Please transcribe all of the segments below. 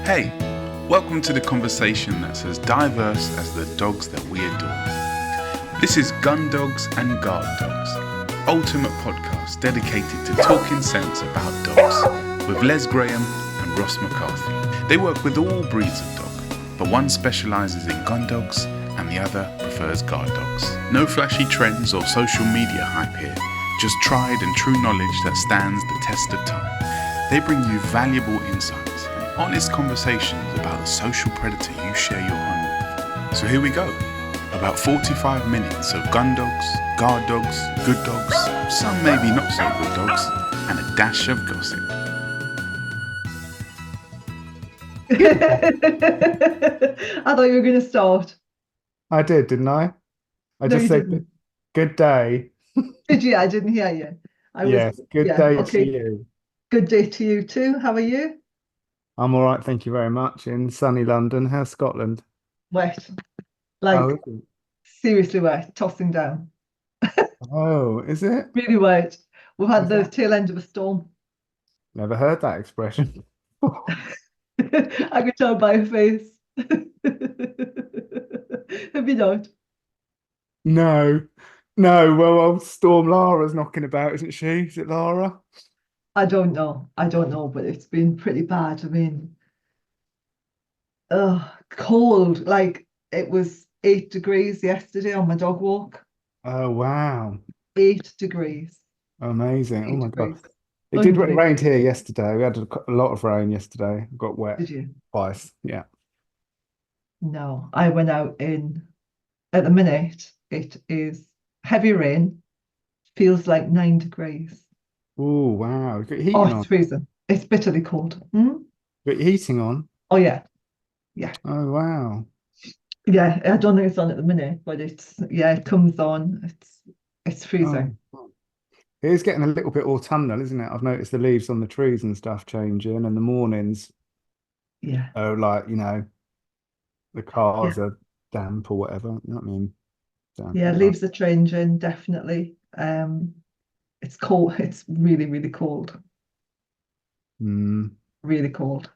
Hey, welcome to the conversation that's as diverse as the dogs that we adore. This is Gun Dogs and Guard Dogs, ultimate podcast dedicated to talking sense about dogs with Les Graham and Ross McCarthy. They work with all breeds of dog, but one specialises in gun dogs and the other prefers guard dogs. No flashy trends or social media hype here, just tried and true knowledge that stands the test of time. They bring you valuable insights and honest conversations about the social predator you share your home with. So here we go. About 45 minutes of gun dogs, guard dogs, good dogs, some maybe not so good dogs, and a dash of gossip. I thought you were going to start. I did, didn't I? I No, just you said didn't. good day. Did you? I didn't hear you. Yes, good Yeah, day to okay. you. Good day to you too. How are you? I'm all right, thank you very much. In sunny London. How's Scotland? Wet. Oh, Like, is it? seriously wet, tossing down. Oh, is it? Really wet. We've had Is the that? tail end of a storm. Never heard that expression. I could tell by your face. Have you not? No, no. Well, old Storm Lara's knocking about, isn't she? Is it Lara? I don't know. I don't know, but it's been pretty bad. I mean, cold. Like it was 8 degrees yesterday on my dog walk. Oh, wow. 8 degrees. Amazing. Oh Eight my God. degrees. It did Unbelievable. rain here yesterday. We had a lot of rain yesterday. Got wet Did you? twice. Yeah. No, I went out at the minute. It is heavy rain, feels like 9 degrees. Oh, wow. You got Oh, heating it's on? freezing. It's bitterly cold. Got heating on? Oh yeah, yeah, Oh, wow. yeah. I don't think it's on at the minute, but it comes on. It's Oh, freezing. it is getting a little bit autumnal, isn't it? I've noticed the leaves on the trees and stuff changing, and the mornings Yeah, are like, the yeah, cars are damp or whatever. You know what I mean? Damp yeah. and like, Leaves are changing, definitely. It's cold. It's really, really cold. mm, Really cold.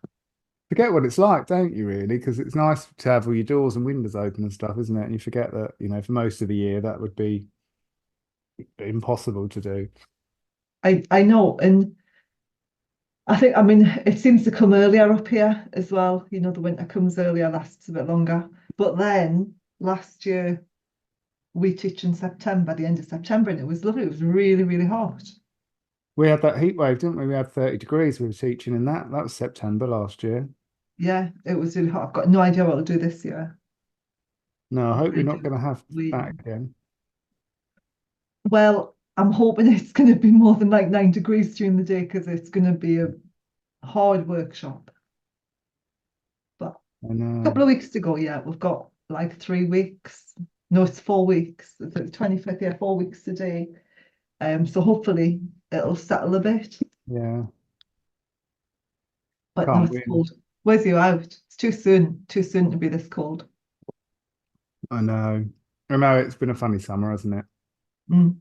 forget what it's like, don't you, really? Because it's nice to have all your doors and windows open and stuff, isn't it? And you forget that, for most of the year, that would be impossible to do. I know, and I mean, it seems to come earlier up here as well. The winter comes earlier, lasts a bit longer. But then last year, we teach in September, the end of September, and it was lovely. It was really, really hot. We had that heat wave, didn't we? We had 30 degrees we were teaching in that. That was September last year. Yeah, it was really hot. I've got no idea what I'll do this year. No, I hope we're I not do. going to have We, that again. well, I'm hoping it's going to be more than like 9 degrees during the day because it's going to be a hard workshop. But I a know. couple of weeks to go, yeah, we've got like 3 weeks. No, it's 4 weeks. It's the 25th, yeah, 4 weeks today. So hopefully it'll settle a bit. Yeah, But no, can't it's win. cold. Where's you out? It's too soon to be this cold. I know. I know it's been a funny summer, hasn't it? Mm.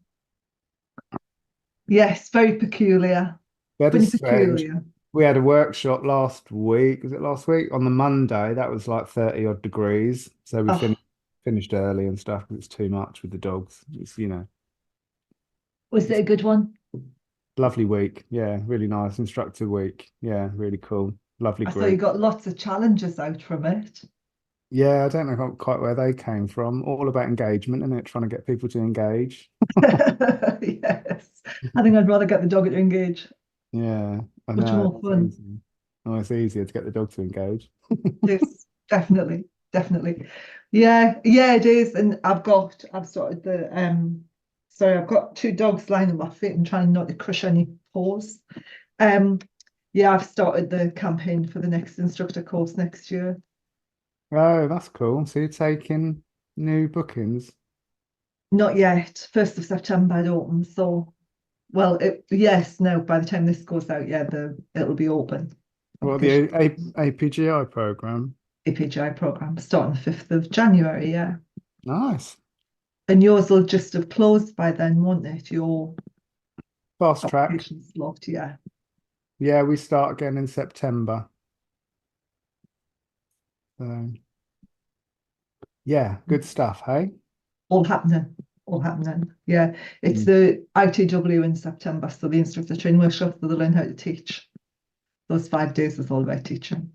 Yes, very peculiar. We had a Funny strange. peculiar. We had a workshop last week. Was it last week? On the Monday, that was like 30 odd degrees. So we Oh, finished early and stuff because it's too much with the dogs. was it It's a good one? lovely week. Yeah, really nice, instructive week. Yeah, really cool. Lovely I saw you group. got lots of challenges out from it. Yeah, I don't know quite where they came from. All about engagement, and it trying to get people to engage. Yes. I think I'd rather get the dog to engage. Yeah, I Much know. more It's fun. easy. Oh, it's easier to get the dog to engage. Yes, definitely. Definitely. Yeah, yeah, it is. And I've started I've got two dogs lying on my feet and trying not to crush any paws. Um, yeah, I've started the campaign for the next instructor course next year. Oh, that's cool. So you're taking new bookings. Not yet. 1st of September it opens. So, well, yes, no, by the time this goes out, yeah, it'll be open. Well, the Official APGI program. APGI program starting the 5th of January, yeah. Nice. And yours will just have closed by then, won't it? Your Fast track. application slot, yeah. Yeah, we start again in September. So, yeah, good stuff, hey? All happening. All happening. Yeah. It's Mm. the ITW in September, so the instructor training workshop, so they learn how to teach. Those 5 days is all about teaching.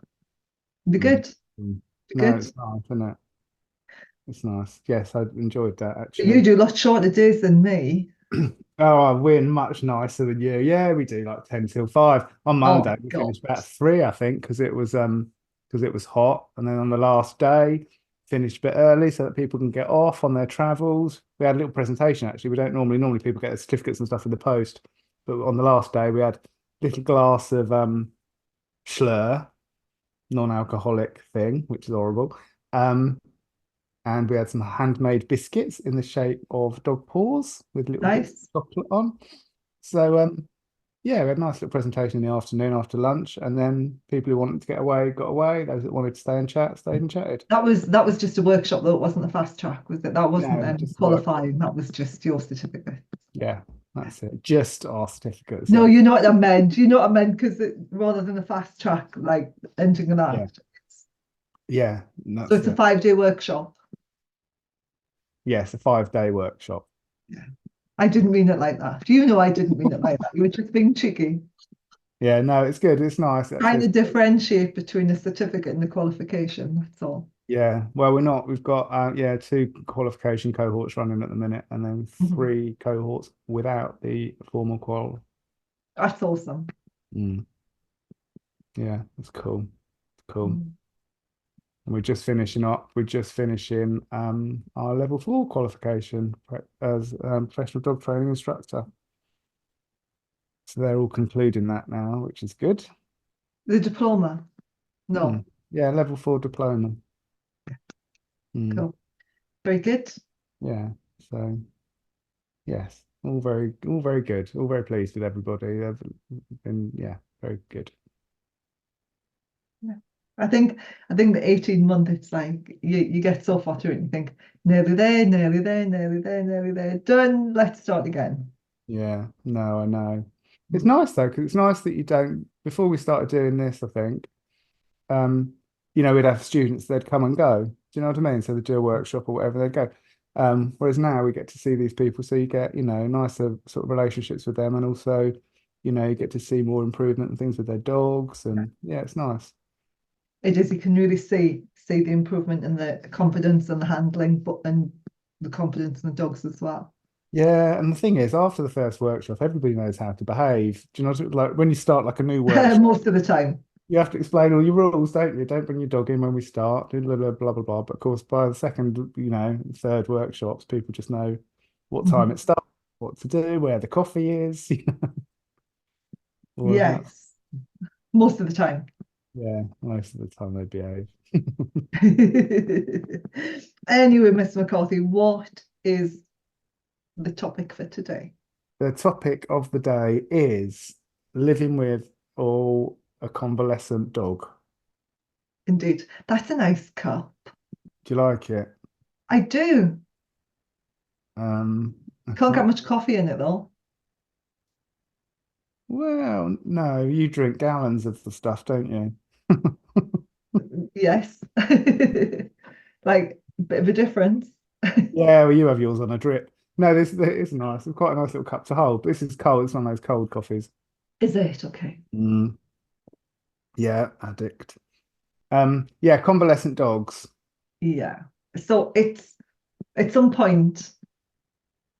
Be good. Mm. Be No, good. it's nice, isn't it? It's nice. Yes, I enjoyed that You actually. do a lot shorter days than me. Oh, we're much nicer than you. Yeah, we do like 10 till 5. On Monday, Oh we God. finished about 3, I think, because it was hot. And then on the last day, finished a bit early so that people can get off on their travels. We had a little presentation actually. We don't normally people get their certificates and stuff in the post. But on the last day, we had a little glass of Schlur, non-alcoholic thing, which is horrible. And we had some handmade biscuits in the shape of dog paws with little bits Nice. of chocolate on. So yeah, we had a nice little presentation in the afternoon after lunch, and then people who wanted to get away got away. Those that wanted to stay and chat stayed and chatted. That was just a workshop though. It wasn't a fast track, was it? That wasn't No, just work. qualifying. That was just your certificate. Yeah, that's it. Just our certificates. No, Yeah, you know what I meant. You know what I meant because rather than a fast track, like entering an yeah, act. yeah. So That's it's a it. 5-day workshop. Yes, a 5-day workshop. Yeah. I didn't mean it like that. You know I didn't mean it like that. You were just being cheeky. Yeah, no, it's good. It's nice Trying actually. to differentiate between a certificate and a qualification, that's all. Yeah, well, we're not. We've got 2 qualification cohorts running at the minute, and then Mhm. 3 cohorts without the formal qual. That's awesome. Mm. Yeah, that's cool. Cool. Mm. And we're just finishing up. We're just finishing our level 4 qualification as professional dog training instructor. So they're all concluding that now, which is good. The diploma? No. Yeah, level 4 diploma. Mm. Cool. Very good. Yeah. So yes, all very good. All very pleased with everybody. They've been very good. Yeah. I think the 18-month, it's like you get so far through it and you think, nearly there, nearly there, nearly there, nearly there. Done. Let's start again. Yeah, no, I know. It's nice though, because it's nice that you don't. Before we started doing this, I think, we'd have students, they'd come and go. Do you know what I mean? So they'd do a workshop or whatever, they'd go. Whereas now we get to see these people, so you get, nicer sort of relationships with them, and also, you get to see more improvement and things with their dogs, and yeah, it's nice. It is, you can really see the improvement in the confidence and the handling, but and the confidence in the dogs as well. Yeah, and the thing is, after the first workshop, everybody knows how to behave. Do you know, like when you start like a new workshop, Most of the time. you have to explain all your rules, don't you? Don't bring your dog in when we start, blah, blah, blah, blah, blah. But of course, by the second, third workshops, people just know what time it starts, what to do, where the coffee is, all of that. Yes, most of the time. Yeah, most of the time they behave. Anyway, Miss McCarthy, what is the topic for today? The topic of the day is living with or a convalescent dog. Indeed, that's a nice cup. Do you like it? I do. Um, Can't get much coffee in it though. Well, no, you drink gallons of the stuff, don't you? Yes. Like a bit of a difference. Yeah, well, you have yours on a drip. No, this is nice. It's quite a nice little cup to hold. This is cold. It's one of those cold coffees. Is it? Okay. Yeah, addict. Yeah, convalescent dogs. Yeah. So it's at some point,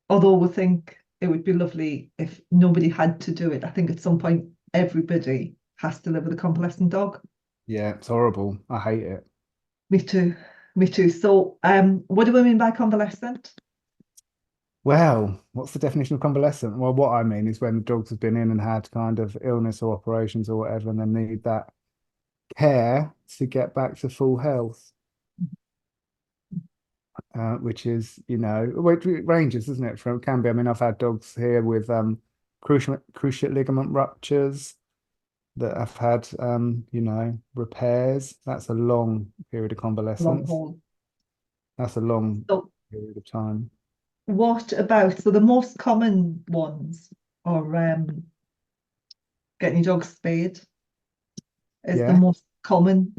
although we think it would be lovely if nobody had to do it, I think at some point everybody has to live with a convalescent dog. Yeah, it's horrible. I hate it. Me too. Me too. So what do we mean by convalescent? Well, what's the definition of convalescent? Well, what I mean is when the dogs have been in and had kind of illness or operations or whatever, and then need that care to get back to full health. Which is, it ranges, doesn't it? From can be. I mean, I've had dogs here with cruciate ligament ruptures that have had, repairs. That's a long period of Long convalescence. haul. That's a long So period of time. what about, so the most common ones are getting your dog spayed is the Yeah. most common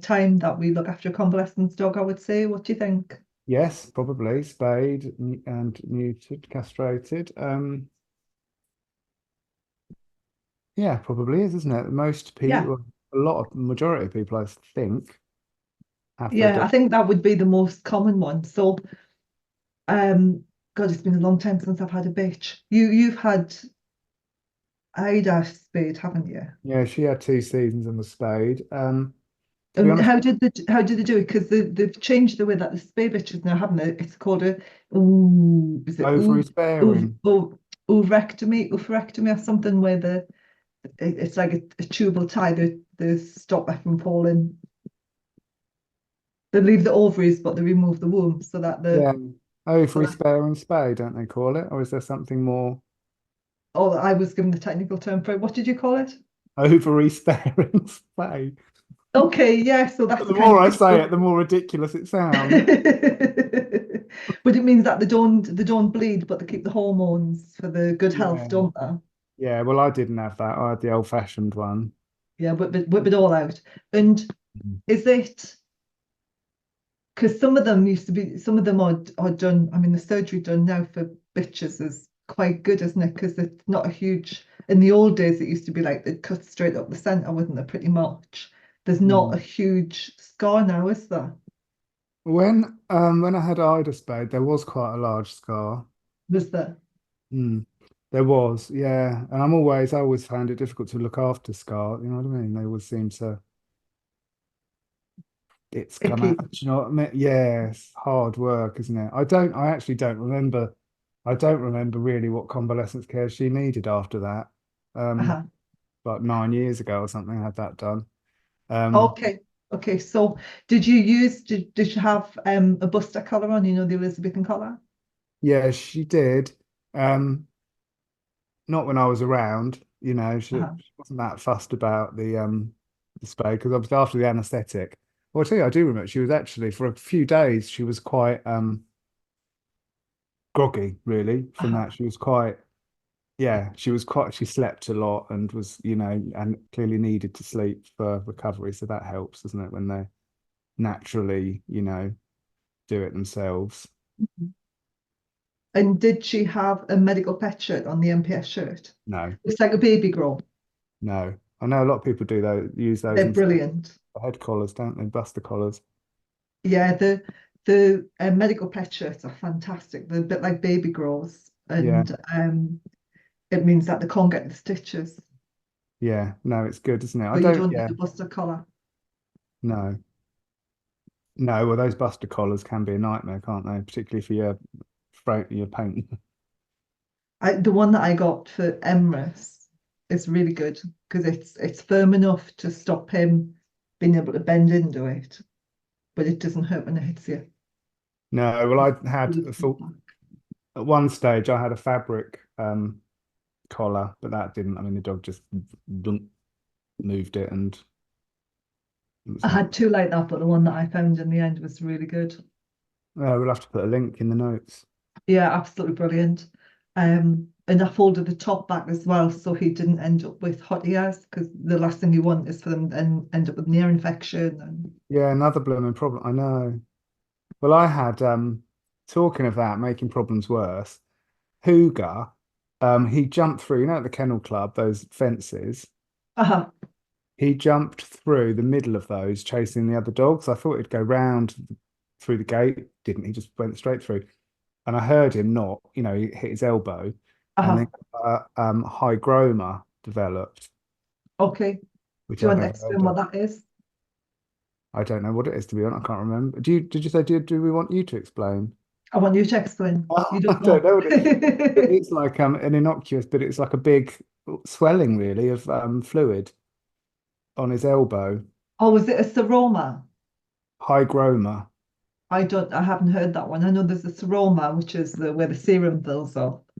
time that we look after a convalescent dog, I would say. What do you think? Yes, probably spayed and neutered, castrated. Yeah, probably is, isn't it? Most Yeah. people, majority of people, I think, have their Yeah, I dog. think that would be the most common one. So, God, it's been a long time since I've had a bitch. You've had Ida spayed, haven't you? Yeah, she had 2 seasons and was spayed. To be And honest, how did they do it? Because they've changed the way that the spay bitches now, haven't they? It's called a ooh, is it ovary ooh, sparing. oophorectomy or something where it's like a tubal tie they stop it from falling. They leave the ovaries, but they remove the womb so that Yeah, so ovary that, sparing spay, don't they call it? Or is there something more? oh, I was given the technical term for it. What did you call it? Ovary sparing spay. Okay, yeah, so that's The the kind more of I thing. say it, the more ridiculous it sounds. But it means that they don't bleed, but they keep the hormones for the good health, Yeah. don't they? Yeah, well, I didn't have that. I had the old-fashioned one. Yeah, whip it all out. And is it because some of them are done, I mean, the surgery done now for bitches is quite good, isn't it? Because it's not a huge, in the old days, it used to be like they'd cut straight up the centre, wouldn't they, pretty much? There's not a Mm. huge scar now, is there? When I had Ida spayed, there was quite a large scar. Was there? Mm. There was, yeah. And I always found it difficult to look after scar. You know what I mean? They always seem to, it's come Icky. out. Do you know what I mean? Yeah, it's hard work, isn't it? I actually don't remember. I don't remember really what convalescence care she needed after that. Um, Uh-huh. about 9 years ago or something, I had that done. Um, Okay. Okay. So did you have a Buster collar on, the Elizabethan collar? yeah, she did. Um, not when I was around, Uh-huh. she wasn't that fussed about the spay because obviously after the anaesthetic. Well, I tell you, I do remember she was actually for a few days she was quite groggy, really, from Uh-huh. that. She was quite yeah, she slept a lot and was, and clearly needed to sleep for recovery. So that helps, doesn't it, when they naturally, do it themselves. And did she have a medical pet shirt on the MPS shirt? No, It's like a baby grow. no. I know a lot of people do those, use those They're instead brilliant. of head collars, don't they? Buster collars. Yeah, the medical pet shirts are fantastic. They're a bit like baby grows, Yeah, and it means that they can't get the stitches, yeah. No, it's good, isn't it? I so you don't, don't need yeah, a Buster collar. no. No, well, those buster collars can be a nightmare, can't they? Particularly for your paint. The one that I got for Emrys is really good because it's firm enough to stop him being able to bend into it, but it doesn't hurt when it hits you. No, well, I had a full, at one stage I had a fabric collar, but that didn't. I mean, the dog just moved it, and it was I not. had two like that, but the one that I found in the end was really good. We'll have to put a link in the notes. Yeah, absolutely brilliant. And I folded the top back as well, so he didn't end up with hot ears because the last thing you want is for them to end up with an ear infection. And Yeah, another blooming problem. I know. Well, I had talking of that, making problems worse. Hooger, he jumped through, at the kennel club, those fences. uh-huh, He jumped through the middle of those, chasing the other dogs. I thought he'd go round through the gate. Didn't. He just went straight through. And I heard him not, he hit his elbow, and uh-huh. then hygroma developed, Okay. which Do you I'd want to never explain heard what of. that is? I don't know what it is, to be honest. I can't remember. Did you say, do we want you to explain? I want you to explain. You I don't don't know. know what it is. It's like an innocuous, but it's like a big swelling, really, of fluid on his elbow. Oh, was it a seroma? Hygroma. I haven't heard that one. I know there's a seroma, which is where the serum builds up.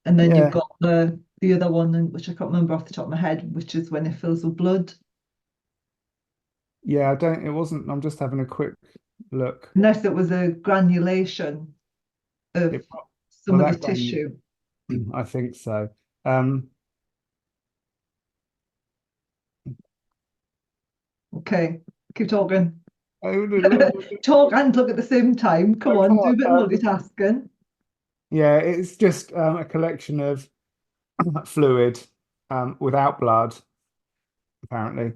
And then you've Yeah. got the other one, which I can't remember off the top of my head, which is when it fills with blood. Yeah, I don't, it wasn't, I'm just having a quick look. Unless it was a granulation of It, some well, of the that one, tissue. I think so. Um, Okay. keep talking. I would love Talk and look at the same time. Come I on, do a can't, bit of multitasking. yeah, it's just a collection of fluid without blood, apparently.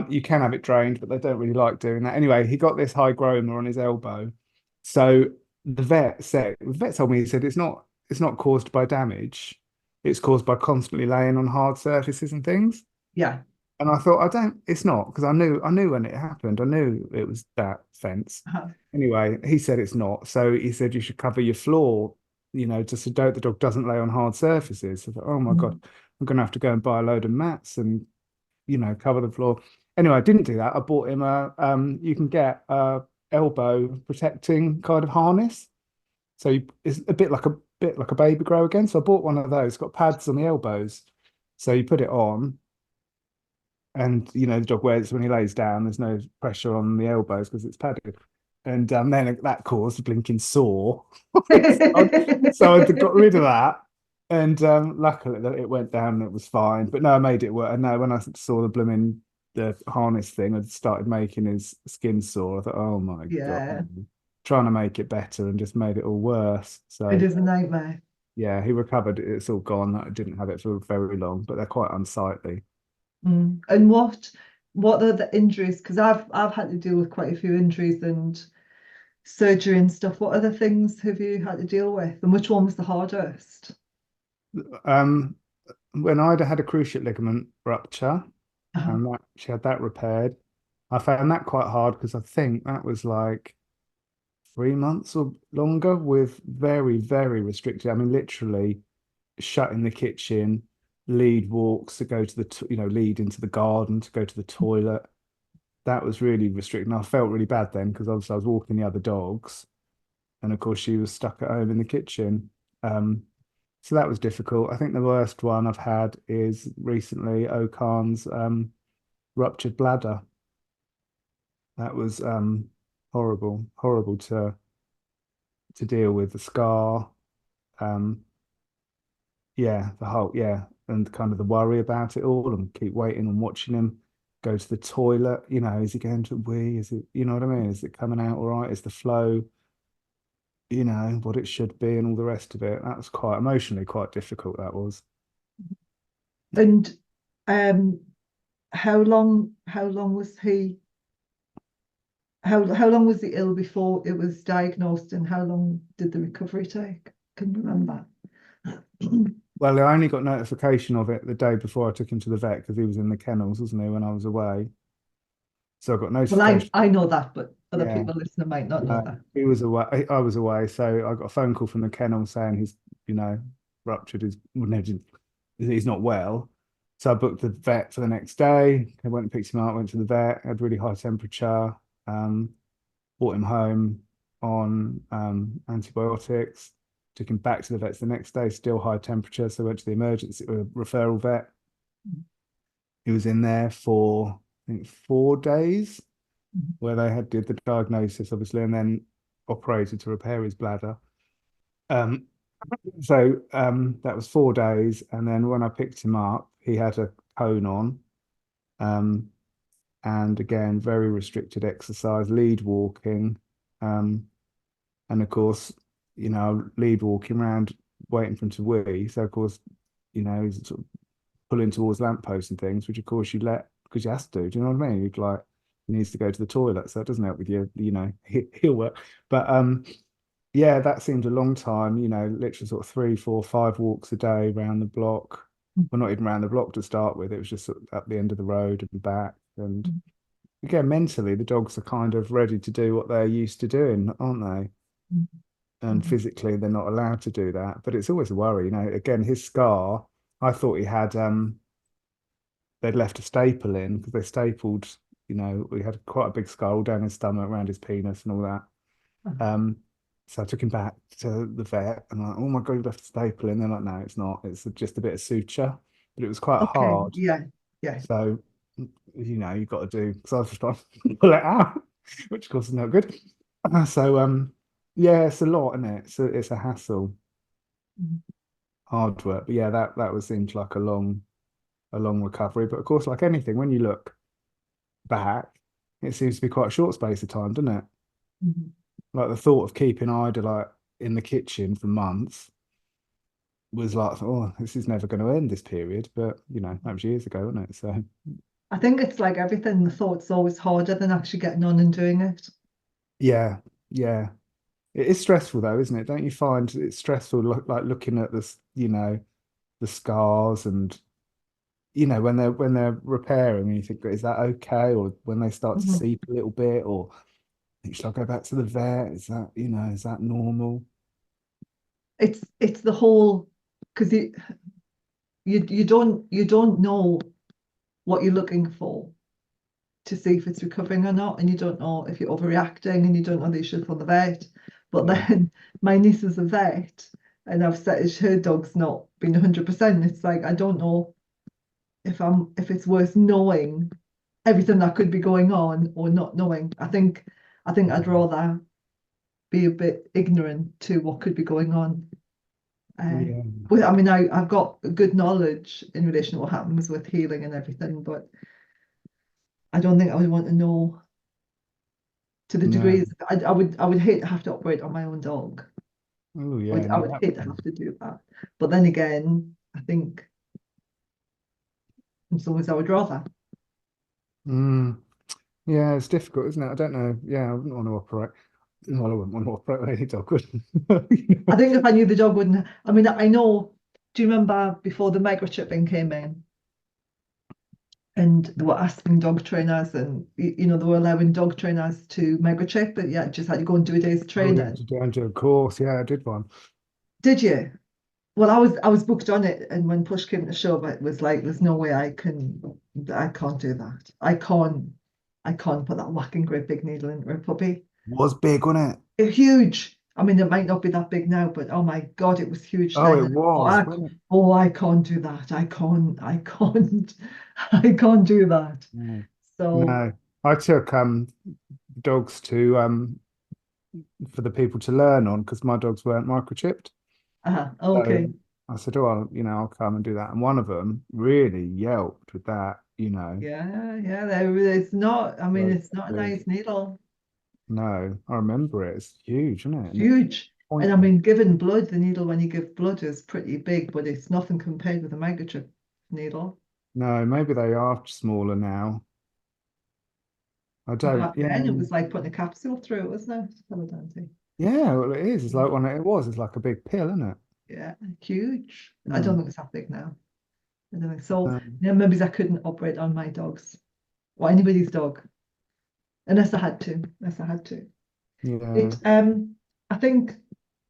You can have it drained, but they don't really like doing that. Anyway, he got this hygroma on his elbow. So the vet told me, he said it's not caused by damage. It's caused by constantly laying on hard surfaces and things. Yeah. And I thought, it's not, because I knew when it happened. I knew it was that fence. Uh-huh. Anyway, he said it's not. So he said you should cover your floor, just so the dog doesn't lay on hard surfaces. So I thought, oh my God, I'm going to have to go and buy a load of mats and, cover the floor. Anyway, I didn't do that. I bought him you can get a elbow protecting kind of harness. So it's a bit like a baby grow again. So I bought one of those. It's got pads on the elbows. So you put it on. And the dog wears when he lays down, there's no pressure on the elbows because it's padded. And then that caused a blinking sore. So I got rid of that. And luckily it went down and it was fine. But no, I made it work. And no, when I saw the harness thing, it started making his skin sore. I thought, oh my Yeah. God. Trying to make it better and just made it all worse. So It is a nightmare. yeah, he recovered. It's all gone. I didn't have it for very long, but they're quite unsightly. And what are the injuries? Because I've had to deal with quite a few injuries and surgery and stuff. What other things have you had to deal with, and which one was the hardest? When I'd had a cruciate ligament rupture, and she had that repaired, I found that quite hard because I think that was like 3 months or longer with very, very restricted. I mean, literally shut in the kitchen, lead walks to go to the lead into the garden to go to the toilet. That was really restricting. I felt really bad then because obviously I was walking the other dogs, and of course she was stuck at home in the kitchen. So that was difficult. I think the worst one I've had is recently Okan's ruptured bladder. That was horrible to deal with. The scar, and kind of the worry about it all, and keep waiting and watching him go to the toilet. Is he going to wee? Is it, you know what I mean? Is it coming out all right? Is the flow, what it should be, and all the rest of it? That was quite emotionally quite difficult. That was. And how long was he? How long was he ill before it was diagnosed, and how long did the recovery take? Can you remember? Well, I only got notification of it the day before I took him to the vet because he was in the kennels, wasn't he, when I was away? So I got notification. Well, I know that, but other Yeah. people listening might not know that. He was away. I was away, so I got a phone call from the kennel saying he's, ruptured. He's not well. So I booked the vet for the next day. I went and picked him up. Went to the vet. Had really high temperature. Brought him home on antibiotics. Took him back to the vets the next day, still high temperature. So I went to the emergency referral vet. He was in there for, I think, 4 days, where they did the diagnosis, obviously, and then operated to repair his bladder. So that was 4 days. And then when I picked him up, he had a cone on. And again, very restricted exercise, lead walking. And of course, lead walking around waiting for him to wee. So of course, he's sort of pulling towards lampposts and things, which of course you let, because you have to. Do you know what I mean? You'd like, he needs to go to the toilet, so it doesn't help with your, heel work. But yeah, that seemed a long time. Literally sort of 3, 4, 5 walks a day around the block. Well, not even around the block to start with. It was just sort of at the end of the road and back. And again, mentally, the dogs are kind of ready to do what they're used to doing, aren't they? And physically they're not allowed to do that, but it's always a worry. Again, his scar, I thought he had they'd left a staple in, because they stapled, we had quite a big scar all down his stomach, around his penis and all that. So I took him back to the vet and like, oh my God, you left a staple in. They're like, no, it's not, it's just a bit of suture, but it was quite hard. Yeah So you've got to do, because I was just trying to pull it out, which of course is not good. So yeah, it's a lot, isn't it? So it's a hassle, hard work. But yeah, that seemed like a long recovery. But of course, like anything, when you look back, it seems to be quite a short space of time, doesn't it? Mhm. Like the thought of keeping Ida like in the kitchen for months was like, oh, this is never going to end, this period. But that was years ago, wasn't it? So I think it's like everything, the thought's always harder than actually getting on and doing it. yeah, yeah. It is stressful though, isn't it? Don't you find it's stressful like looking at this, the scars and when they're repairing and you think, is that okay? Or when they start to Mhm. seep a little bit, or should I go back to the vet? Is that normal? It's the whole, because you don't know what you're looking for to see if it's recovering or not, and you don't know if you're overreacting, and you don't know that you should call the vet. But Yeah. then my niece is a vet, and I've said her dog's not been 100%. It's like I don't know if it's worth knowing everything that could be going on or not knowing. I think I'd rather be a bit ignorant to what could be going on. Yeah. But I mean, I've got good knowledge in relation to what happens with healing and everything, but I don't think I would want to know to the No. degrees. I would hate to have to operate on my own dog. Oh I yeah, would, I no, would that hate to have to do that. But then again, I think in some ways I would rather. mm, yeah, it's difficult, isn't it? I don't know. Yeah, I wouldn't want to operate. Well, I wouldn't want to operate on any dog, would I think if I knew the dog wouldn't, I mean, I know, do you remember before the microchipping came in? And they were asking dog trainers, and they were allowing dog trainers to microchip, but yeah, just had to go and do a day's Oh yeah, training. to do a course. Yeah, I did one. Did you? Well, I was booked on it, and when push came to shove, it was like, there's no way I can't do that. I can't put that whacking great big needle into a puppy. Was big, wasn't it? It's huge. I mean, it might not be that big now, but oh my God, it was huge Oh, then. it And was, wasn't it? I can't do that. I can't, I can't do that. No. So, No. I took dogs to for the people to learn on because my dogs weren't microchipped. okay. So I said, oh, I'll come and do that. And one of them really yelped with that. Yeah, yeah, it's not, I mean, So it's not a big. nice needle. No, I remember it. It's huge, isn't it? And it's Huge. And I pointless. mean, giving blood, the needle when you give blood is pretty big, but it's nothing compared with a microchip needle. No, maybe they are smaller now. I don't. Back Yeah, then, it was like putting a capsule through it, wasn't it? Evidently. yeah. Well, it is. It's like when it was. It's like a big pill, isn't it? Yeah, huge. I don't Mm. think it's that big now. I don't think so. Um, Yeah, maybe I couldn't operate on my dogs or anybody's dog unless I had to. Unless I had to. yeah. It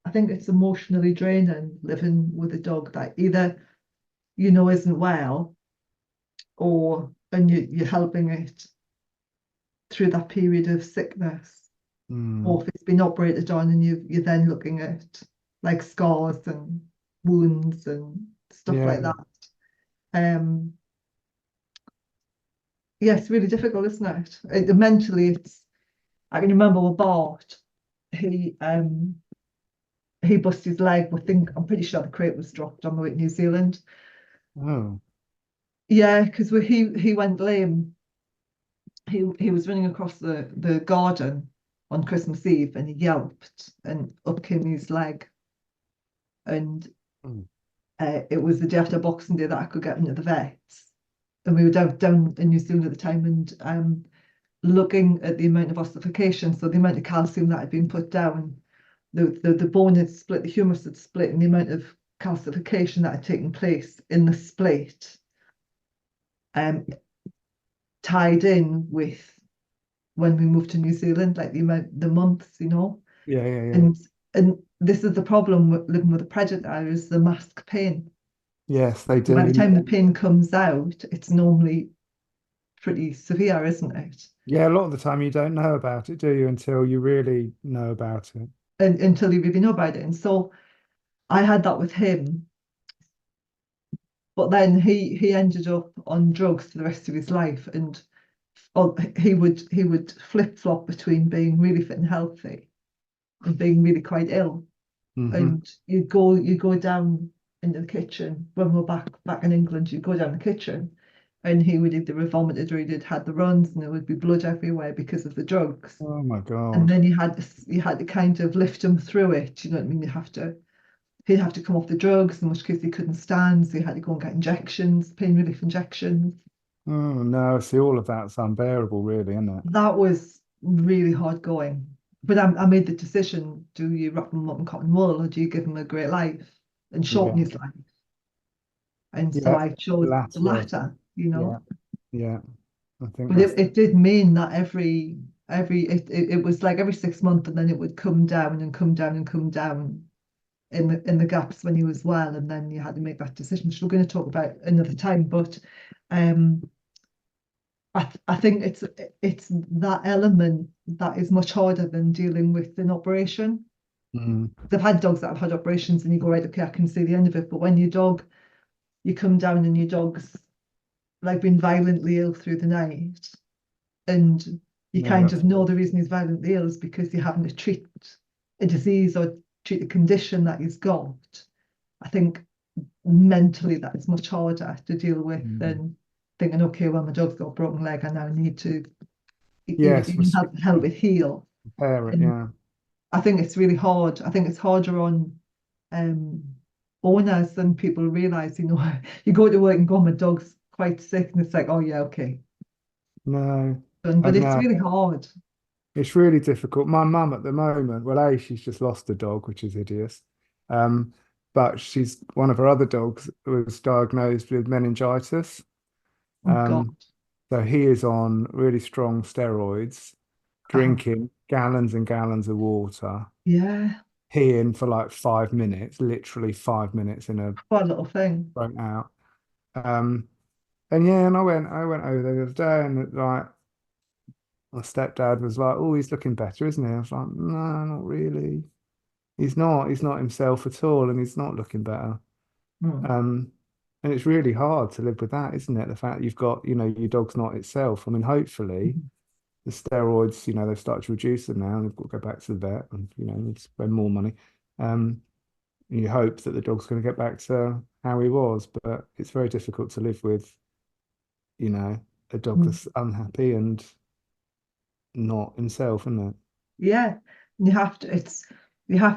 I think it's emotionally draining living with a dog that either isn't well, or and you're helping it through that period of sickness, or Mm. if it's been operated on and you're then looking at like scars and wounds and stuff like Yeah. that. Um, yeah, it's really difficult, isn't it? Mentally, I can remember with Bart, he he busted his leg. I'm pretty sure the crate was dropped on the way to New Zealand. Oh. Yeah, because he went lame. He was running across the garden on Christmas Eve, and he yelped, and up came his leg. And Mm. it was the day after Boxing Day that I could get him to the vets. And we were down in New Zealand at the time, and looking at the amount of ossification, so the amount of calcium that had been put down, the bone had split, the humerus had split, and the amount of calcification that had taken place in the split tied in with when we moved to New Zealand, like the months, Yeah. Yeah. Yeah. and this is the problem with living with a predator, is the mask pain. Yes, they By the do. time the pain comes out, it's normally pretty severe, isn't it? Yeah. A lot of the time you don't know about it, do you, until you really know about it. And until you really know about it. And so I had that with him, but then he ended up on drugs for the rest of his life, and he would flip flop between being really fit and healthy and being really quite ill. Hmm. And you go down into the kitchen when we're back in England. You go down the kitchen, and he would either have vomited or he'd had the runs, and there would be blood everywhere because of the drugs. Oh my And God. then you had to kind of lift him through it. You know what I mean? He'd have to come off the drugs, in which case he couldn't stand, so he had to go and get injections, pain relief injections. Oh no, see, all of that's unbearable, really, isn't it? That was really hard going. But I made the decision: do you wrap him up in cotton wool, or do you give him a great life and shorten Yeah. his life? And so Yeah. I chose the Latter. latter, Yeah. Yeah. I think But that's it did mean that it was like every 6 months, and then it would come down and come down and come down in the gaps when he was well, and then you had to make that decision, which we're going to talk about another time. But I think it's that element that is much harder than dealing with an operation. mm, I've had dogs that have had operations, and you go, right, okay, I can see the end of it. But when you come down and your dog's like been violently ill through the night, and you no, kind that's of know the reason he's violently ill is because you're having to treat a disease or treat a condition that he's got. I think mentally that is much harder to deal with than thinking, okay, well, my dog's got a broken leg, I now need to yes, even help it heal. repair it, And yeah. I think it's really hard. I think it's harder on owners than people realise. You know, you go to work and go, my dog's quite sick, and it's like, oh yeah, okay. No, I But it's know. really hard. It's really difficult. My mum at the moment, well, A, she's just lost a dog, which is hideous. Um, but she's one of her other dogs was diagnosed with meningitis. Oh God. So he is on really strong steroids, Uh-huh. drinking gallons and gallons of water, Yeah, peeing for like 5 minutes, literally 5 minutes in a quite a little thing. thrown out. Um, and yeah, and I went over there the other day, and like my stepdad was like, "Oh, he's looking better, isn't he?" I was like, "No, not really. He's not. He's not himself at all, and he's not looking better." Mm. Um, and it's really hard to live with that, isn't it? The fact that you've got, your dog's not itself. I mean, hopefully Mhm. the steroids, they've started to reduce them now, and they've got to go back to the vet, and need to spend more money. And you hope that the dog's going to get back to how he was, but it's very difficult to live with, a dog Mm. that's unhappy and not himself, isn't it? Yeah, you have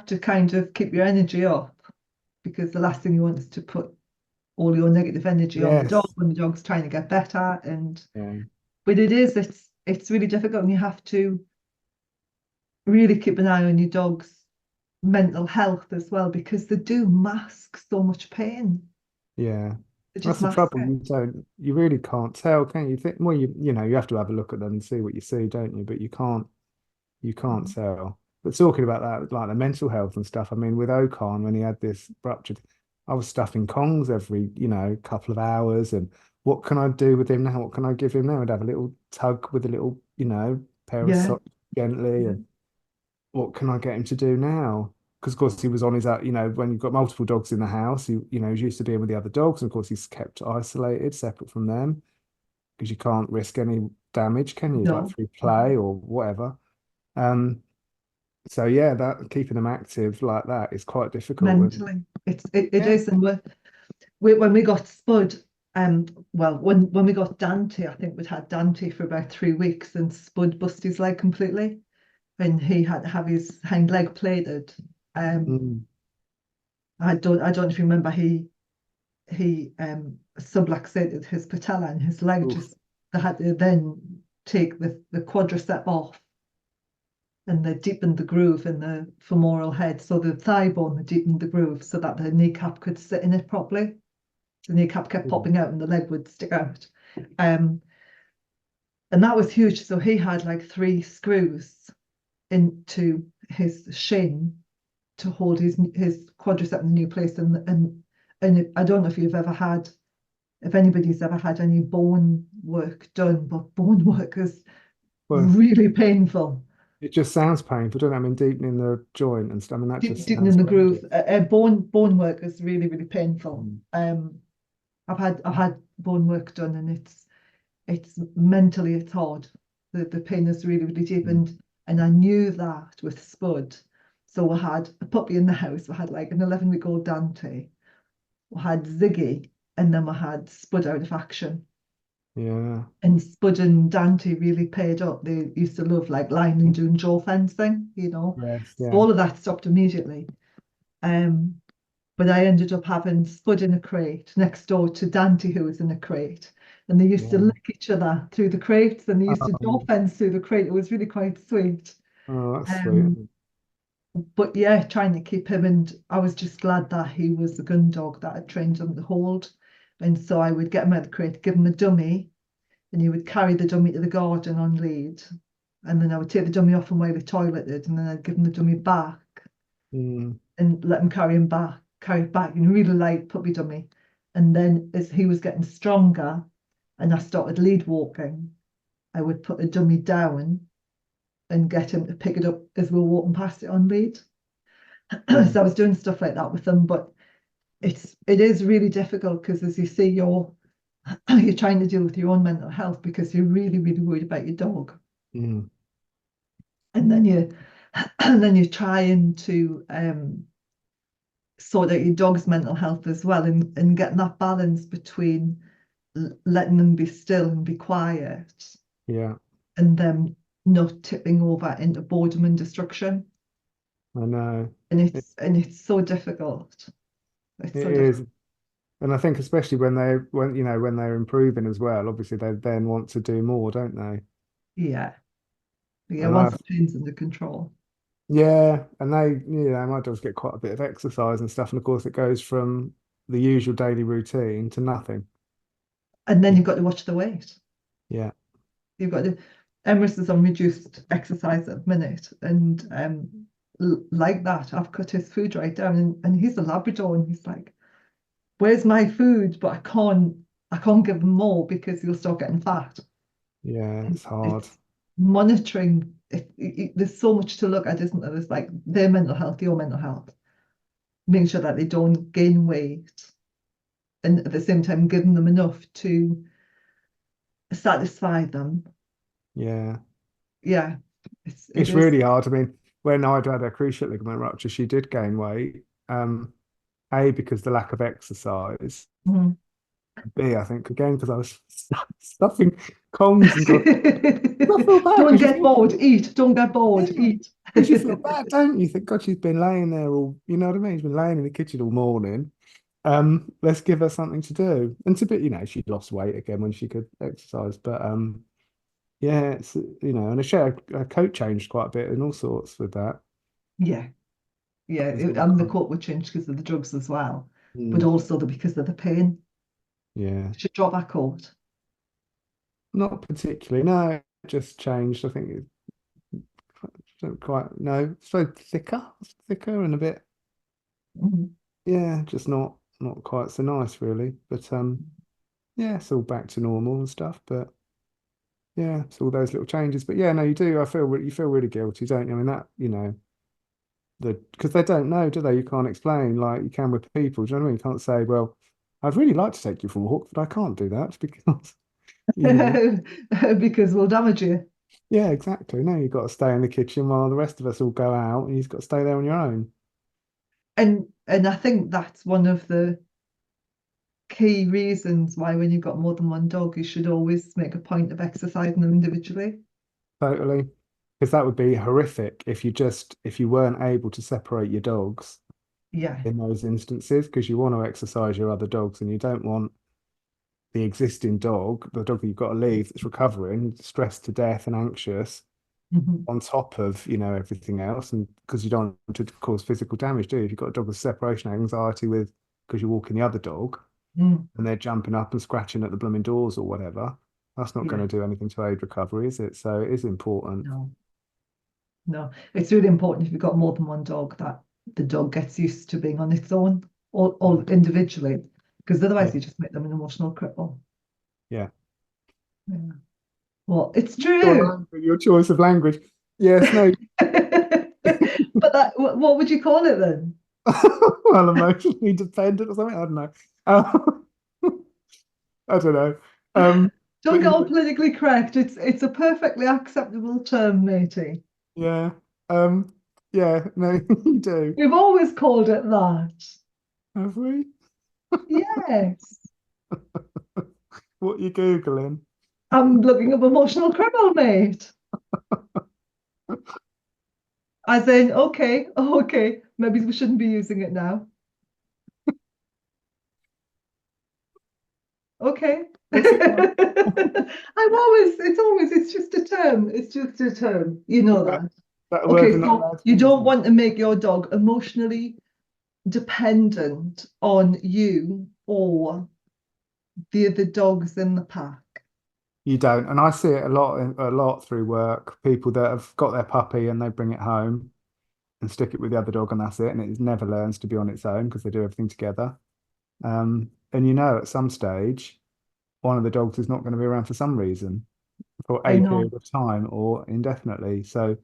to kind of keep your energy up, because the last thing you want is to put all your negative energy on the dog Yes. when the dog's trying to get better. And Yeah. but it's really difficult, and you have to really keep an eye on your dog's mental health as well, because they do mask so much pain. Yeah. They just That's the mask trouble. it. You really can't tell, can you? Think, well, you have to have a look at them and see what you see, don't you? But you can't Mhm. tell. But talking about that, like the mental health and stuff, I mean, with Okan, when he had this ruptured, I was stuffing Kongs every, couple of hours. And what can I do with him now? What can I give him now? I'd have a little tug with a little, pair of Yeah. socks gently. Yeah. And what can I get him to do now? Because of course he was on his, when you've got multiple dogs in the house, he's used to being with the other dogs. And of course he's kept isolated, separate from them, because you can't risk any damage, can you? Like No. through play or whatever. Um, so yeah, that keeping them active like that is quite difficult. And Mentally, it yeah, is. And when we got Spud, well, when we got Dante, I think we'd had Dante for about 3 weeks, and Spud busted his leg completely, and he had to have his hind leg plated. Um, mm, I don't know if you remember, he subluxated his patella, and his leg oof, just, they had to then take the quadricep off, and they deepened the groove in the femoral head, so the thigh bone, they deepened the groove so that the kneecap could sit in it properly. The kneecap kept mm, popping out and the leg would stick out. Um, and that was huge. So he had like 3 screws into his shin to hold his quadricep in the new place. And I don't know if anybody's ever had any bone work done, but bone work is well, really painful. it just sounds painful, doesn't it? I mean, deepening the joint and stuff. I mean, that just Deepening sounds the horrendous. groove. Bone work is really, really painful. Mm, I've had bone work done, and it's mentally it's hard. The pain is really, really deep, mm. and I knew that with Spud. So we had a puppy in the house. We had like an 11-week-old Dante. We had Ziggy, and then we had Spud out of action. Yeah. And Spud and Dante really paid up. They used to love like lying and doing jaw fencing, you know. Yes. So Yeah. all of that stopped immediately. Um, but I ended up having Spud in a crate next door to Dante, who was in a crate. And they used to Yeah. lick each other through the crates, and they used to jaw Um, fence through the crate. It was really quite sweet. oh, that's sweet. Um, but yeah, trying to keep him, and I was just glad that he was the gun dog that I trained him to hold. And so I would get him out of the crate, give him a dummy, and he would carry the dummy to the garden on lead. And then I would take the dummy off him while he toileted, and then I'd give him the dummy back Mm, and let him carry it back, and really light puppy dummy. And then as he was getting stronger and I started lead walking, I would put the dummy down and get him to pick it up as we were walking past it on lead. mm, So I was doing stuff like that with them, but it is really difficult because as you see, you're trying to deal with your own mental health because you're really, really worried about your dog. mm. And then you and then you're trying to sort out your dog's mental health as well, and getting that balance between letting them be still and be quiet Yeah. and them not tipping over into boredom and destruction. I know. And It, it's so difficult. It's it so difficult. is. And I think especially when they're improving as well, obviously they then want to do more, don't they? Yeah. Yeah, And once the pain's under control. yeah, and my dogs get quite a bit of exercise and stuff, and of course it goes from the usual daily routine to nothing. And then you've got to watch the weight. Yeah. You've got to Emrys is on reduced exercise at the minute, and like that, I've cut his food right down, and he's a Labrador, and he's like, "Where's my food?" But I can't give him more because he'll start getting fat. Yeah, And it's hard. it's monitoring. There's so much to look at, isn't there? There's like their mental health, your mental health, making sure that they don't gain weight, and at the same time giving them enough to satisfy them. Yeah. Yeah, it It's is. really hard. I mean, when I'd had a cruciate ligament rupture, she did gain weight. A, because the lack of exercise. Mhm. B, I think again because I was stuffing Kongs and God, I feel bad Don't because get bored, eat. Don't get bored, yeah, eat. because you feel bad, don't you? You think, God, she's been laying there all, you know what I mean? She's been laying in the kitchen all morning. Let's give her something to do. And to be, she lost weight again when she could exercise. But yeah, it's and her coat changed quite a bit and all sorts with that Yeah, yeah. as well. And the coat would change because of the drugs as well, but Mm, also because of the pain. yeah, Should drop that coat. not particularly. No, it just changed. I think don't quite no, so thicker and a bit. Mhm. Yeah, just not quite so nice really. But yeah, it's all back to normal and stuff. But yeah, it's all those little changes. But yeah, no, you do. You feel really guilty, don't you? I mean that because they don't know, do they? You can't explain like you can with people. Do you know what I mean? You can't say, well, I'd really like to take you for a walk, but I can't do that because you know. Because we'll damage you. Yeah, exactly. No, you've got to stay in the kitchen while the rest of us all go out, and you've got to stay there on your own. And I think that's one of the key reasons why when you've got more than one dog, you should always make a point of exercising them individually. Totally. Because that would be horrific if you weren't able to separate your dogs Yeah. in those instances, because you want to exercise your other dogs and you don't want the existing dog, the dog that you've got to leave that's recovering, stressed to death and anxious Mhm. on top of, everything else. And because you don't want to cause physical damage, do you? If you've got a dog with separation anxiety because you're walking the other dog Mm. and they're jumping up and scratching at the blooming doors or whatever, that's not going Yeah. to do anything to aid recovery, is it? So it is important. No. No, it's really important if you've got more than one dog that the dog gets used to being on its own or individually, because Yeah. otherwise you just make them an emotional cripple. Yeah. Yeah. Well, it's true. Your choice of language. Yes, no. But what would you call it then? Well, emotionally dependent or something. I don't know. I don't know. Don't But get all politically correct. It's a perfectly acceptable term, matey. yeah, yeah. No, you do. We've always called it that. Have we? Yes. What you googling? I'm looking up emotional criminal, mate. As in, okay, maybe we shouldn't be using it now. Okay. It's just a term. It's just a term. You know that. That a word Okay, we're not so allowed to you use don't now? want to make your dog emotionally dependent on you or the other dogs in the pack. You don't, and I see it a lot through work. People that have got their puppy and they bring it home and stick it with the other dog, and that's it. And it never learns to be on its own because they do everything together. And at some stage, one of the dogs is not going to be around for some reason, for I a know. period of time or indefinitely. So,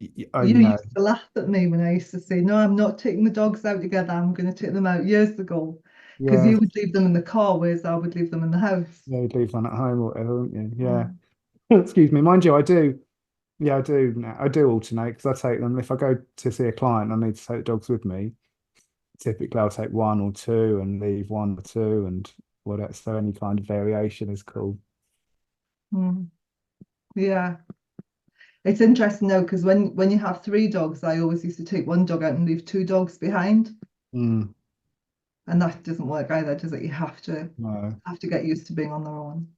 You used to laugh at me when I used to say, no, I'm not taking the dogs out together. I'm going to take them out years ago. Because yeah, you would leave them in the car, whereas I would leave them in the house. yeah, you'd leave one at home or whatever, wouldn't you? Yeah. Mm. Excuse me, mind you, I do. Yeah, I do. I do alternate because I take them. If I go to see a client, I need to take the dogs with me. Typically, I'll take one or two and leave one or two, and whatever. So any kind of variation is cool. Mm. Yeah. It's interesting though, because when you have three dogs, I always used to take one dog out and leave two dogs behind. Mm, And that doesn't work either, does it? You no. have to get used to being on their own.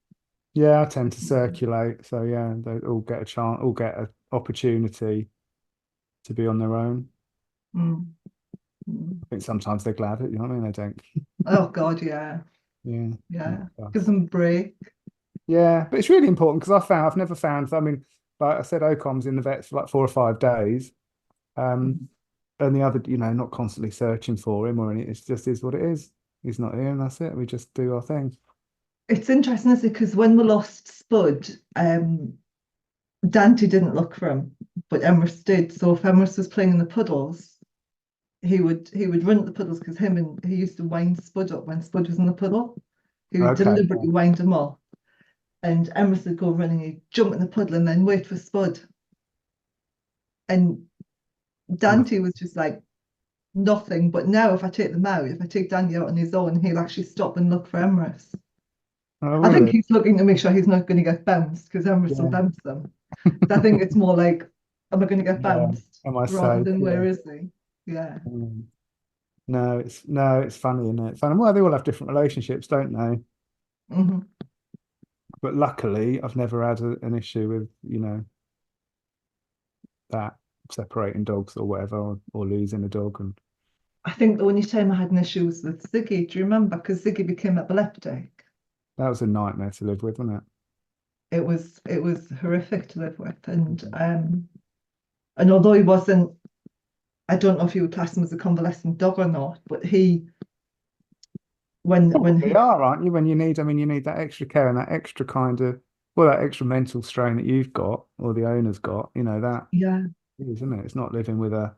Yeah, I tend to circulate. So yeah, they all get a chance, all get an opportunity to be on their own. Mm. Mm. I think sometimes they're glad, you know what I mean? They don't. Oh God, yeah. Yeah. Yeah. Not Give fast. them a break. Yeah, but it's really important because I've never found, I mean, like I said, Ocom's in the vets for like 4 or 5 days. Um, Mhm. and the other, not constantly searching for him or anything. It just is what it is. He's not here and that's it. We just do our thing. It's interesting, isn't it? Because when we lost Spud, Dante didn't look for him, but Emrys did. So if Emrys was playing in the puddles, he would run at the puddles because he used to wind Spud up when Spud was in the puddle. He would Okay. deliberately wind him up, and Emrys would go running, he'd jump in the puddle and then wait for Spud. And And Dante was just like nothing. But now, if I take them out, if I take Dante out on his own, he'll actually stop and look for Emrys. oh, I think really? he's looking to make sure he's not going to get bounced because Emrys will Yeah. bounce them. I think it's more like, am I going to get Yeah. bounced Am I rather safe? than Yeah. where is he? Yeah. Mm. No, it's funny, isn't it? It's funny. Well, they all have different relationships, don't they? Hmm. But luckily, I've never had an issue with, that separating dogs or whatever, or losing a dog. And I think the only time I had an issue was with Ziggy. Do you remember? Because Ziggy became epileptic. that was a nightmare to live with, wasn't it? It was horrific to live with, and although he wasn't, I don't know if you would class him as a convalescent dog or not, but he when They he are, aren't you? When you need, I mean, you need that extra care and that extra kind of, well, that extra mental strain that you've got or the owner's got, that yeah, is, isn't it? It's not living with a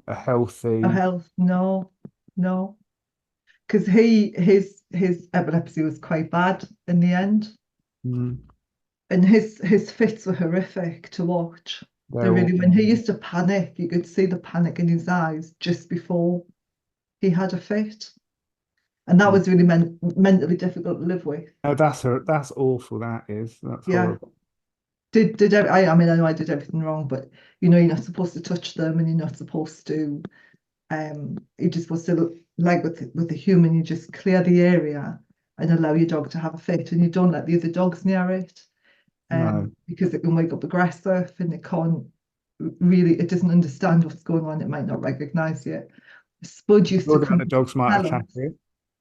a healthy, health, no, because his epilepsy was quite bad in the end, mm, and his fits were horrific to watch. They they're really, when awful. he used to panic, you could see the panic in his eyes just before he had a fit, and that Mm. was really mentally difficult to live with. No, that's awful. That's Yeah. horrible. I mean, I know I did everything wrong, but you're not supposed to touch them, and you're not supposed to. You're just supposed to, like with the human, you just clear the area and allow your dog to have a fit, and you don't let the other dogs near it, No, because it can wake up aggressive and it doesn't understand what's going on. It might not recognize you. Spud used all to the come other dogs might tell attack us. it.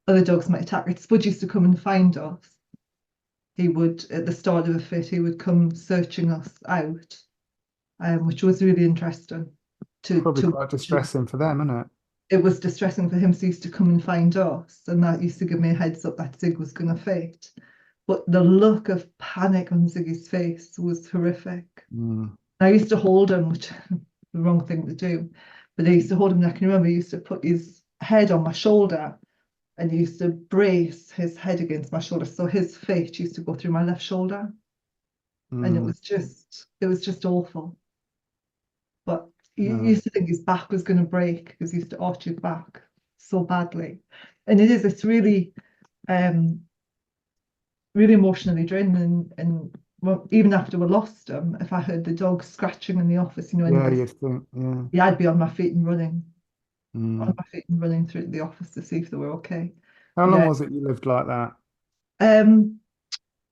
Other dogs might attack it. Spud used to come and find us. He would, at the start of a fit, he would come searching us out, which was really interesting. Probably quite distressing for them, isn't it? It was distressing for him, so he used to come and find us, and that used to give me a heads up that Zig was going to fit. But the look of panic on Ziggy's face was horrific. Mm, I used to hold him, which is the wrong thing to do, but I used to hold him. And I can remember he used to put his head on my shoulder, and he used to brace his head against my shoulder, so his face used to go through my left shoulder, and it mm, was just awful. But you no. used to think his back was going to break because he used to arch his back so badly. And it's really, um, really emotionally draining. And well, even after we lost him, if I heard the dog scratching in the office, Yeah, anybody, you'd think, yeah. yeah, I'd be on my feet and running, Mm. through the office to see if they were okay. How long Yeah. was it you lived like that?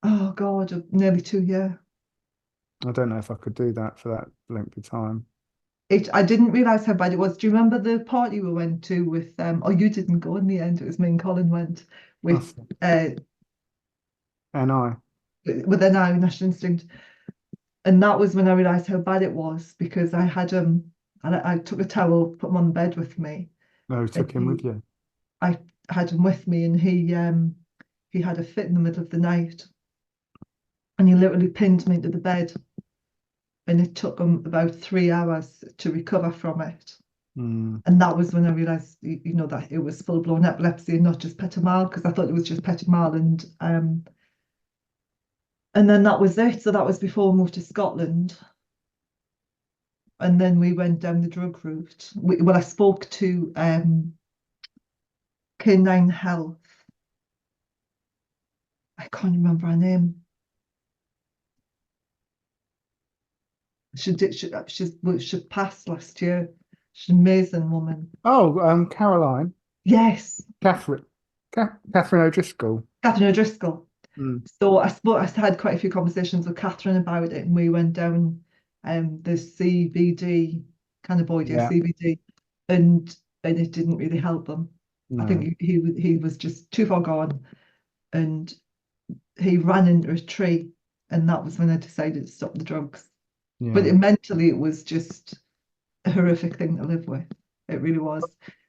Oh God, nearly 2 years. I don't know if I could do that for that length of time. I didn't realise how bad it was. Do you remember the party we went to with oh, you didn't go in the end, it was me and Colin went with That's, uh and I, with an eye National Instinct. And that was when I realised how bad it was, because I had and I took a towel, put him on bed with me, no, and took him with you. I had him with me, and he had a fit in the middle of the night, and he literally pinned me into the bed, and it took him about 3 hours to recover from it. Mm. And that was when I realised, that it was full blown epilepsy and not just petit mal, because I thought it was just petit mal, and then that was it. So that was before we moved to Scotland. And then we went down the drug route. Well, I spoke to Canine Health. I can't remember her name. She passed last year. She's an amazing woman. Oh, Caroline, Yes, Catherine, Catherine O'Driscoll. Catherine O'Driscoll. Mm. So I had quite a few conversations with Catherine about it, and we went down the CBD, cannabinoid, Yeah, CBD, and it didn't really help him. I no, think he was just too far gone, and he ran into a tree, and that was when I decided to stop the drugs. But yeah. mentally, it was just a horrific thing to live with. It really was.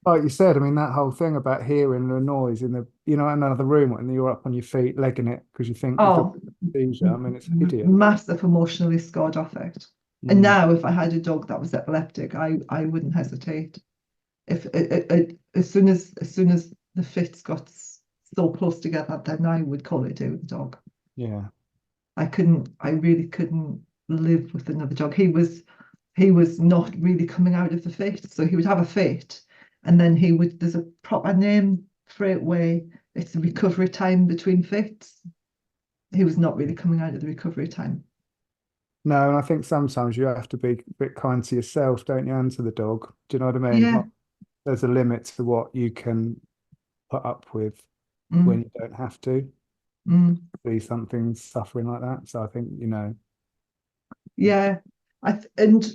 Like you said, I mean, that whole thing about hearing the noise in in another room when you're up on your feet, legging it because you think you've got Oh, a seizure. I mean, it's hideous. massive emotionally scarred off it. And Mm. now, if I had a dog that was epileptic, I wouldn't hesitate. If as soon as the fits got so close together, then I would call it a day with the dog. Yeah, I really couldn't live with another dog. He was not really coming out of the fit. So he would have a fit, and then there's a proper name for it where it's the recovery time between fits. He was not really coming out of the recovery time. no, and I think sometimes you have to be a bit kind to yourself, don't you, and to the dog. Do you know what I mean? Yeah. Like, there's a limit to what you can put up with when Mm, you don't have to mm. see something suffering like that. So I think, Yeah. And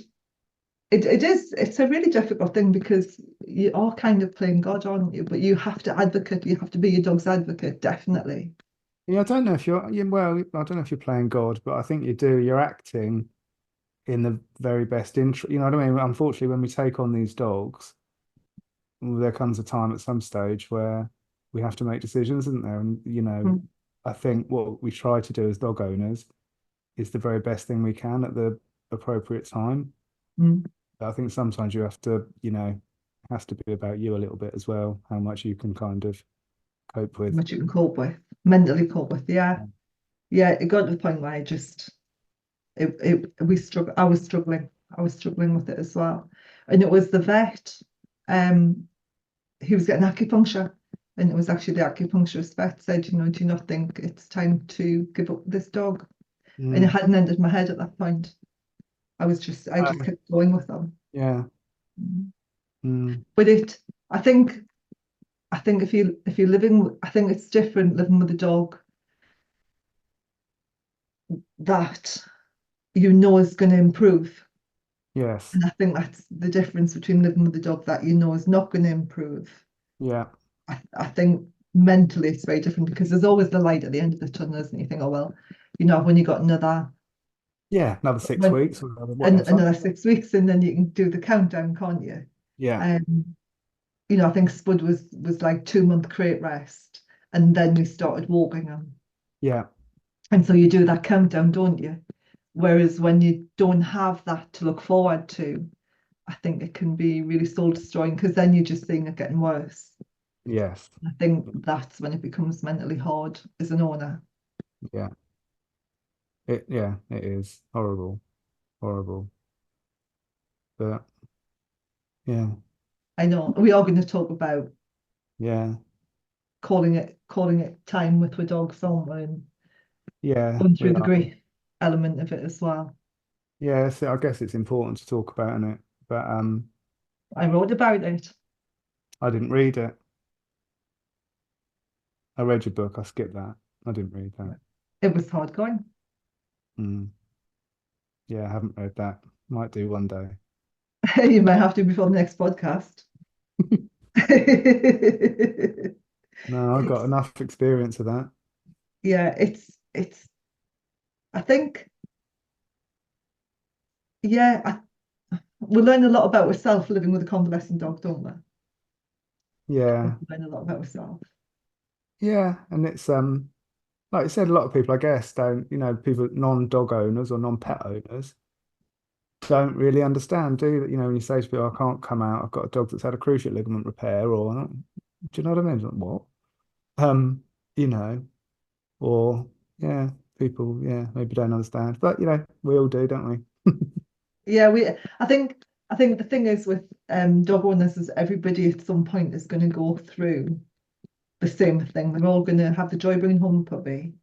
it's a really difficult thing, because you are kind of playing God, aren't you? But you have to advocate, you have to be your dog's advocate, definitely. yeah, I don't know if well, I don't know if you're playing God, but I think you do. You're acting in the very best interest. You know what I mean? Unfortunately, when we take on these dogs, there comes a time at some stage where we have to make decisions, isn't there? And, Mm, I think what we try to do as dog owners is the very best thing we can at the appropriate time. mm. But I think sometimes you have to, it has to be about you a little bit as well, how much you can kind of cope with. What you can cope with, mentally cope with. Yeah. Yeah. It got to the point where we struggle. I was struggling with it as well. And it was the vet. Um, he was getting acupuncture, and it was actually the acupuncturist vet said, do you not think it's time to give up this dog? And it Mm. hadn't entered my head at that point. I just kept going with them. Yeah. Mm. Mm. But I think if you're living, I think it's different living with a dog that is going to improve. Yes. And I think that's the difference between living with a dog that is not going to improve. Yeah. I think mentally it's very different, because there's always the light at the end of the tunnel, isn't it? You think, oh well, I've only got Yeah. Another 6 weeks or whatever. another 6 weeks, and then you can do the countdown, can't you? Yeah. I think Spud was like 2 month crate rest, and then we started walking him. Yeah. And so you do that countdown, don't you? Whereas when you don't have that to look forward to, I think it can be really soul destroying, because then you're just seeing it getting worse. Yes. I think that's when it becomes mentally hard as an owner. Yeah. It is horrible. Horrible. But yeah. I know we are going to talk about Yeah. calling it time with the dogs, aren't we? And Yeah, going we through the are. grief element of it as well. Yeah, so I guess it's important to talk about it, but I wrote about it. I didn't read it. I read your book. I skipped that. I didn't read that. It was hard going. Mm. Yeah, I haven't read that. Might do one day. You might have to before the next podcast. No, I've got It's, enough experience of that. yeah, I think, yeah, we learn a lot about ourselves living with a convalescent dog, don't we? We Yeah, learn a lot about ourselves. yeah, and it's like I said, a lot of people, I guess, don't, people, non-dog owners or non-pet owners don't really understand, do you? When you say to people, I can't come out, I've got a dog that's had a cruciate ligament repair, or do you know what I mean? Like, what? Um, you know, or yeah, people, yeah, maybe don't understand, but we all do, don't we? Yeah, I think the thing is with dog owners is everybody at some point is going to go through the same thing. They're all going to have the joy bringing home a puppy.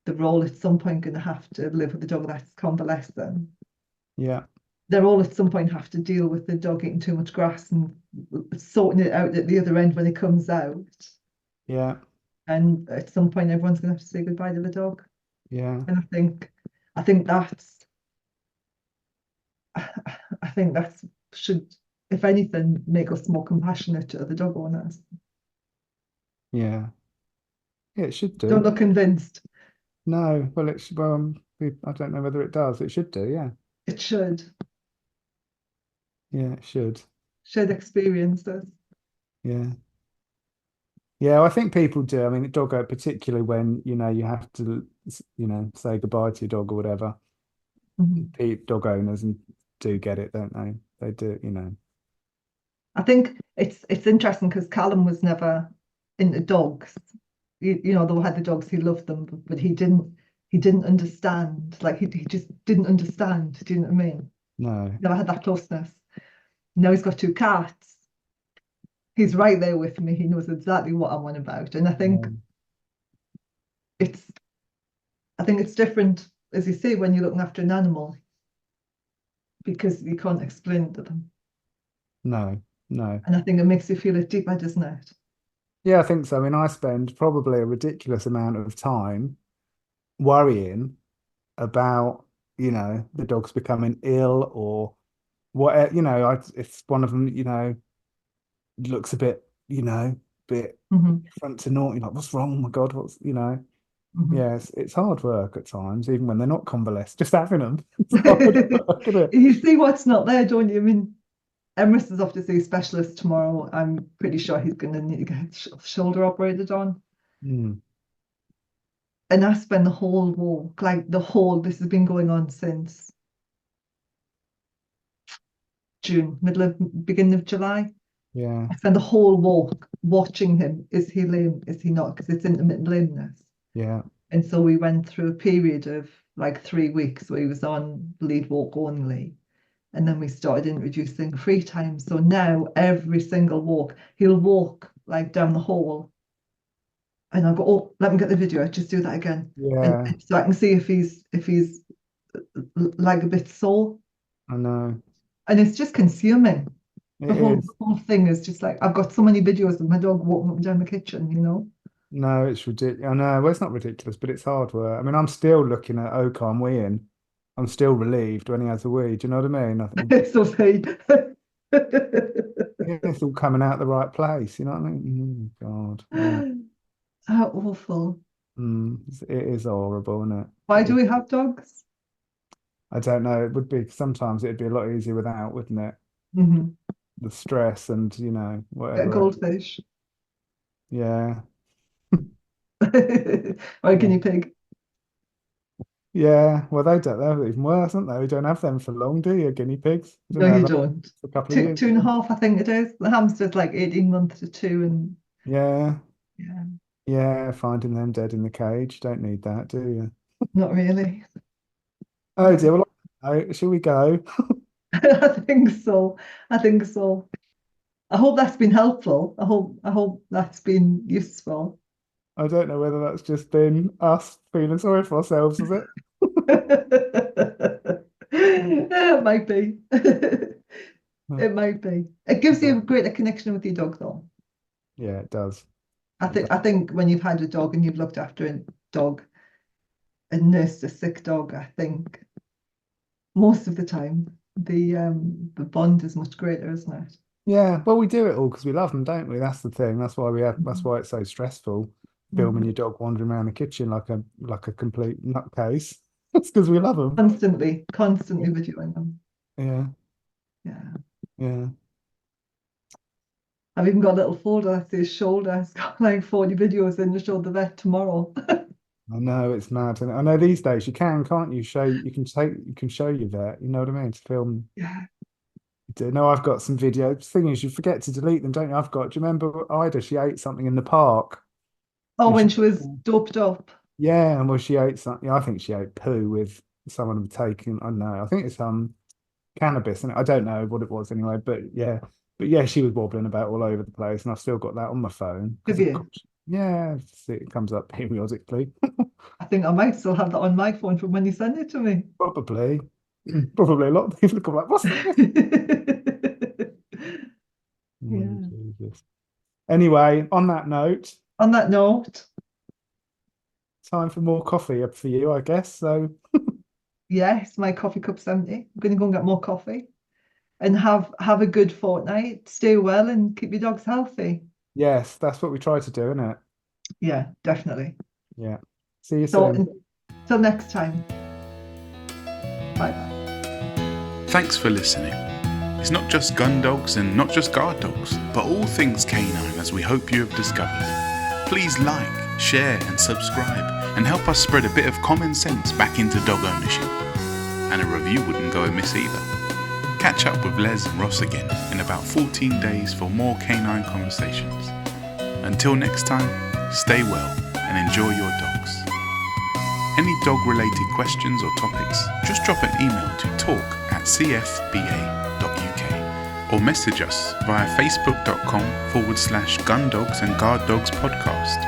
They're all at some point going to have to live with a dog that's convalescent. Yeah, They're all at some point have to deal with the dog eating too much grass and sorting it out at the other end when it comes out. yeah, And at some point, everyone's going to have to say goodbye to the dog. yeah, And I think I think that's should, if anything, make us more compassionate to other dog owners. yeah. Yeah, it should Don't do. look convinced. No, well, I don't know whether it does. It should do, yeah. It Yeah, it should. should experience this. Yeah. Yeah, I think people do. I mean, doggo, particularly when, you have to, say goodbye to your dog or whatever. Mhm. Dog owners and do get it, don't they? They do. I think it's interesting because Callum was never into dogs. Though had the dogs, he loved them, but he didn't understand. Like he just didn't understand. Do you know what I mean? No. Never had that closeness. Now he's got two cats. He's right there with me. He knows exactly what I'm on about. And Yeah. it's I think it's different, as you say, when you're looking after an animal, because you can't explain it to them. No, no. And I think it makes you feel it deeper, doesn't it? Yeah, I think so. I mean, I spend probably a ridiculous amount of time worrying about, the dog's becoming ill or what, if one of them, looks a bit, bit Hmm. front to naughty, like, what's wrong? Oh my God, Hmm. yes, it's hard work at times, even when they're not convalescent, just having them. It's hard work, isn't it? You see what's not there, don't you? I mean, Emrys is off to see a specialist tomorrow. I'm pretty sure he's going to need to get his shoulder operated on. Mm, And I spend the whole walk, like this has been going on since June, beginning of July. yeah, I spend the whole walk watching him. Is he lame? Is he not? Because it's intermittent lameness. yeah, And so we went through a period of like 3 weeks where he was on lead walk only. And then we started introducing free time. So now every single walk, he'll walk like down the hall. And I'll go, oh, let me get the video. Just do that again. And yeah, so I can see if he's like a bit sore. I know. And it's just consuming. It The is. whole thing is just like I've got so many videos of my dog walking up and down the kitchen. No, it's ridiculous. I know. Well, it's not ridiculous, but it's hard work. I mean, I'm still looking at Okan weeing. I'm still relieved when he has a wee. Do you know what I mean? I think So say yeah, it's all coming out the right place. You know what I mean? God, yeah. how awful. It is horrible, isn't it? Why do we have dogs? I don't know. It would be sometimes it'd be a lot easier without, wouldn't it? Hmm. The stress and Get a whatever else. goldfish Yeah. or a guinea pig. Yeah. Well, they're even worse, aren't they? We don't have them for long, do you? Guinea pigs. We No, don't you have them don't. for a couple of Two years. and a half, I think it is. The hamster's like 18 months to two, and Yeah. yeah, Yeah. Finding them dead in the cage. Don't need that, do you? not really. Oh dear. Well, shall we go? I think so. I think so. I hope that's been helpful. I hope that's been useful. I don't know whether that's just been us feeling sorry for ourselves, is it? It might be. It might be. It gives you a greater connection with your dog, though. Yeah, it does. I think when you've had a dog and you've looked after a dog and nursed a sick dog, I think most of the time the bond is much greater, isn't it? Yeah, well, we do it all because we love them, don't we? That's the thing. That's why that's why it's so stressful filming your dog wandering around the kitchen like a complete nutcase. It's because we love them. Constantly videoing them. Yeah, Yeah. yeah. I've even got a little folder that's his shoulder. It's got like 40 videos in to show the vet tomorrow. I know it's mad. And I know these days you can't you? You can show your vet. You know what I mean? To film. Yeah. No, I've got some videos. The thing is, you forget to delete them, don't you? Do you remember Ida? She ate something in the park. Oh, when she was doped up. Yeah, and well, she ate something. I think she ate poo with someone taking. I don't know. I think it's cannabis, and I don't know what it was anyway. But yeah, she was wobbling about all over the place, and I've still got that on my phone. Have you? Yeah, it comes up periodically. I think I might still have that on my phone from when you sent it to me. Probably a lot of people come like, "What's this?" Yeah. Jesus. Anyway, on that note, time for more coffee up for you, I guess. So yes, my coffee cup's empty. I'm going to go and get more coffee and have a good fortnight. Stay well and keep your dogs healthy. yes, that's what we try to do, isn't it? Yeah, definitely. Yeah. See you So soon. until next time. Bye. Thanks for listening. It's not just gun dogs and not just guard dogs, but all things canine, as we hope you have discovered. Please like, share and subscribe and help us spread a bit of common sense back into dog ownership. And a review wouldn't go amiss either. Catch up with Les and Ross again in about 14 days for more canine conversations. Until next time, stay well and enjoy your dogs. Any dog-related questions or topics, just drop an email to talk@cfba.uk or message us via facebook.com/gundogs and guard dogs podcast.